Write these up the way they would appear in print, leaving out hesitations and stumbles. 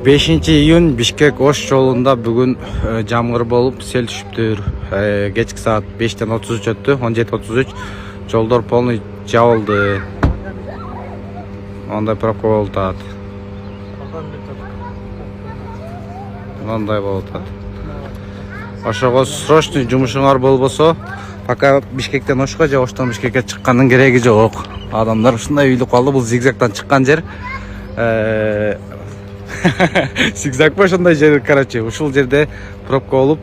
5-iyun Bishkek Osh yolunda bugün jamgır bolup sel düşüptür. Geçki saat 5'ten 33 öttü. 17:33 жолдор полный жабылды. Ондай пробка болуп атат. Ондай болуп атат. Ошого срочный жумушуңар болбосо, пока Бишкектен Ошко же Оштон Бишкекке чыккандын кереги жок. Адамдар ушундай үйлүп калды. Бул зигзагдан чыккан жер. Зигзаг ба ошондой жер, короче, ушул жерде пробка болуп,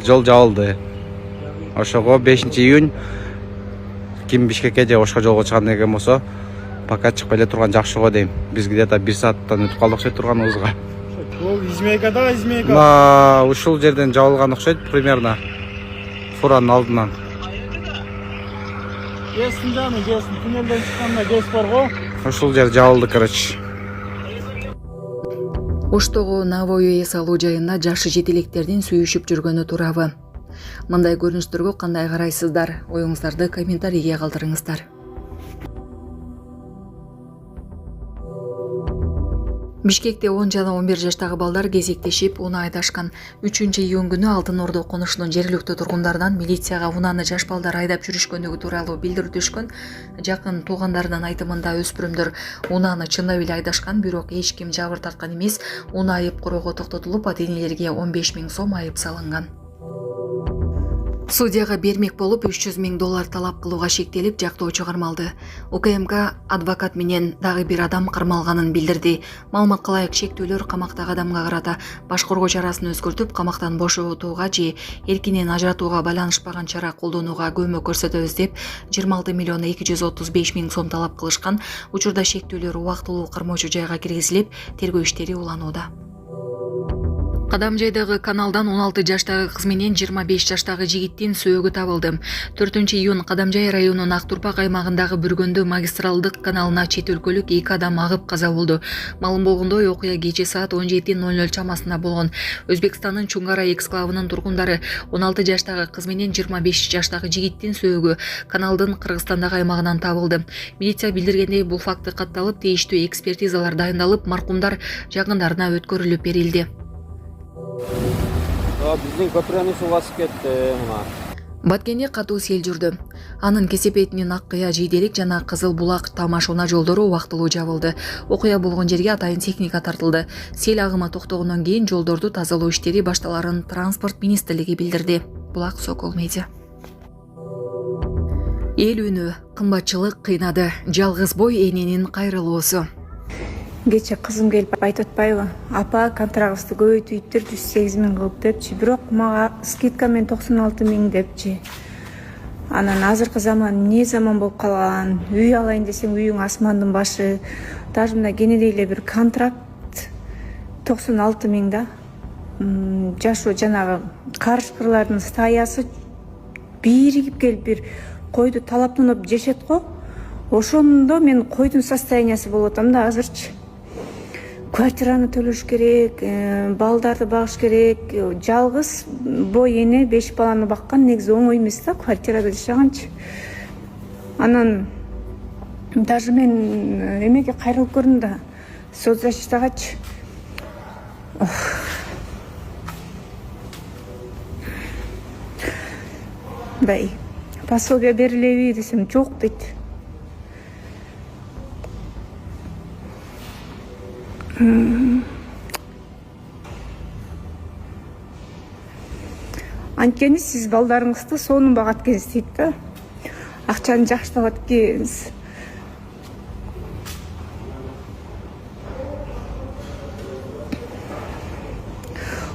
жол жабылды. Ошого 5-iyun ким Бишкекке же Ошко жолго чыган деген болсо, пока чыкпай эле турган жакшы го дейм. Биз где-то 1 сааттан өтүп калдык ше турганыбызга. Ол измейка. Ушул жерден жабылган окшойт примерно. Фуранын алдынан. Кестин жаны, кестин. Туннелден чыкканда кес бар го. Ушул жер жабылды, короче. Оштогу Навою эс алуу жайында жашы жетелектердин сүйүшүп жүргөнү туурабы? Мындай көрүнүштөргө кандай карайсыздар? Оюңуздарды комментарийге калтырыңыздар. Бишкекте 10 жана 11 жаштагы балдар кезектешип унаа айдашкан. 3-iyun күнү Алтын Ордо конушунун жергиликтүү тургундарынан милицияга унааны жаш балдар айдап жүрүшкөндүгү тууралуу билдирүү түшкөн. Жакын туугандарынын айтымында өспүрүмдөр унааны чындап эле айдашкан, бирок эч ким жабыр тарткан эмес. Унаа айып куроо токтотулуп, ата-энелерге 15.000 сом айып салынган. Судьяга бермек болуп $300.000 талап кылууга шектелип, жактоочу кармалды. УКМК адвокат менен дагы бир адам кармалганын билдирди. Маалымат кылайык, шектүүлөр камактагы адамга карата башкаруу чарасын өзгөртүп, камактан бошотууга же эркинен ажыратууга байланышпаган чара колдонууга көмөк көрсөтөбүз деп 26.235.000 сом талап кылышкан. Учурда шектүүлөр убактылуу кармоочу жайга киргизилип, тергөө иштери уланууда. Кадамжайдагы каналдан 16 жаштагы кыз менен 25 жаштагы жигиттин сөөгү табылды. 4-iyun Кадамжай районунун Актурпак аймагындагы Бүргөндө магистралдык каналына чет өлкөлүк 2 адам агып каза болду. Маалым болгондой, окуя кечээ саат 17:00 чамасында болгон. Өзбекстандын Чунгара эксклавынын тургундары 16 жаштагы кыз менен 25 жаштагы жигиттин сөөгү каналдын Кыргызстандагы аймагынан табылды. Милиция билдиргендей, бул факты катталып, тийиштүү экспертизалар дайындалып, маркумдар жакындарына өткөрүлүп берилди. Биздин көпүрөнү суу басып кетти мына. Баткенде катуу сел жүрдү. Анын Кесепетинин Ак Кыя, Жийделик жана Кызыл Булак Тамаш унаа жолдору убактылуу жабылды. Окуя болгон жерге атайын техника тартылды. Сел агымы токтогондон кийин жолдорду тазалоо иштери башталарын Транспорт министрлиги билдирди. Булак Сокол Медиа. Эл үнү, кымбатчылык кыйнады. Жалгыз бой эненин кайрылуусу. Кече кызым келип айтып атпайбы, апа контрагыбызды көбөйтүйттүр 108.000 кылып депчи, бирок мага скидкамен 96.000 депчи. Анан азыркы заман эмне заман болуп калган? Үй алайын десең үйүң асмандын башы. Даже мына кенедей эле бир контракт 96.000 да. Жашоо жанагы карышкырлардын стаясы биригип келип бир койду талаптанып жешет го. Ошондо мен койдун состояниясы болуп атам да азырчы. Квартираны төлөш керек, балдарды багыш керек. Жалгыз бой эне 5 баланы баккан, негизи оңой эмес да, квартирада жашаганчы. Анан даже мен эмеге кайрылып көрдүм да, соцзащитагачы. Бай, пособие берилеби десем, жок дейт. Анткени сиз балдарыңызды сонун багат экенсиз дейт да. Акчаны жакшылап экенсиз.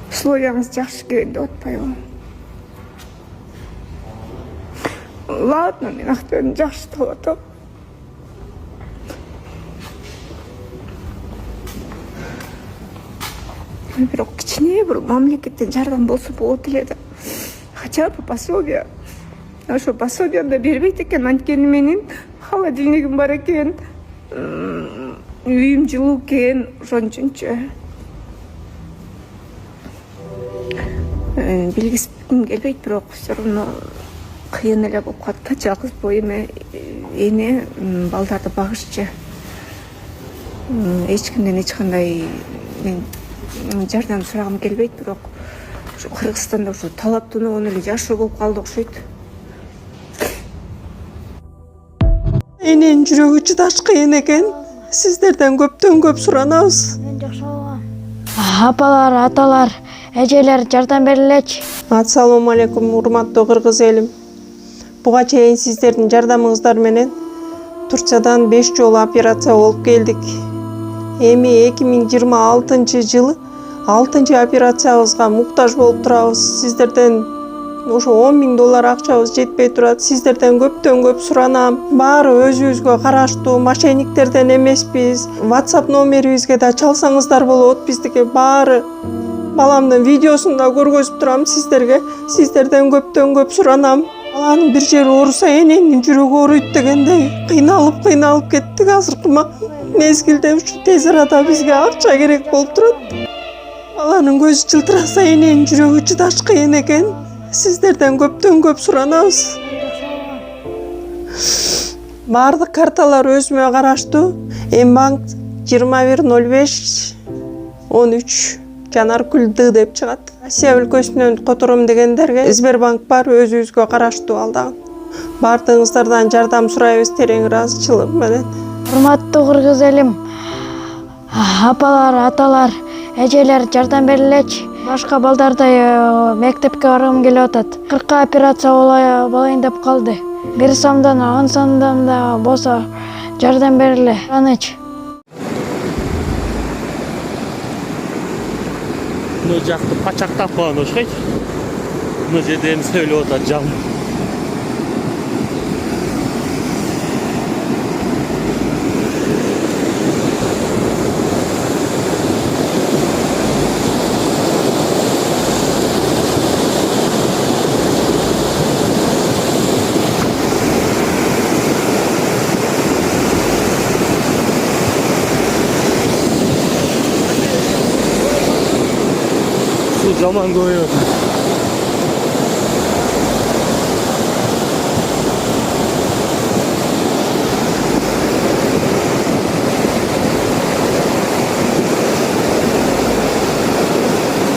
Условияңыз жакшы экен деп атпайбы? Ладно, мен актарын жакшы таап атам. Бирок кичине бир мамлекеттен жардам болсо болот эле да. Хотя бы пособие. Ошо пособияны да бербейт экен, анткени менин холодильнигим бар экен, үйүм жылуу экен, ошон үчүнчү. Билгизгим келбейт, бирок все равно кыйын эле болуп калат да, жалгыз бой эне балдарды багышчы. Эч кимден эч кандай мен жардам сурагым келбейт, бирок ушу Кыргызстанда ушу талаптуу эле жашоо болуп калды окшойт. Эненин жүрөгү чыдаш кыйын экен. Сиздерден көптөн көп суранабыз. Апалар, аталар, эжелер жардам берилечи. Ассалому алейкум, урматтуу кыргыз элим. Буга чейин сиздердин жардамыңыздар менен Турциядан 5 жолу операция болуп келдик. Эми 2026 жылы 6 операциябызга муктаж болуп турабыз. Сиздерден ошо $10.000 акчабыз жетпей турат. Сиздерден көптөн көп суранам. Баары өзүбүзгө караштуу, мошенниктерден эмеспиз. WhatsApp номерибизге да чалсаңыздар болот. Биздики баары баламдын видеосун да көргөзүп турам сиздерге. Сиздерден көптөн көп суранам. Баланын бир жери ооруса эненин жүрөгү ооруйт дегендей кыйналып кеттик. Азыркы мезгилде ушу тез арада бизге акча керек болуп турат. Баланын көзү жылтыраса эненин жүрөгү чыдаш кыйын экен. Сиздерден көптөн көп суранабыз. Баардык карталар өзүмө караштуу. Мбанк 210513 Жанаркүл Д деп чыгат. Россия өлкөсүнөн котором дегендерге Сбербанк бар, өзүбүзгө караштуу алдаган. Баардыгыңыздардан жардам сурайбыз терең ыраазычылык менен. Урматтуу кыргыз элим, апалар, аталар, эжелер жардам берилечи. Башка балдардай мектепке баргым келип атат. 40 операция болайын деп калды. 1 сомдон 10 сомдон да болсо жардам бериле. Анычы. Мына жақты пачақтап қойған ошқайт. Мына жерде эми сөйлеп атат жам. Жаман көбөйөт.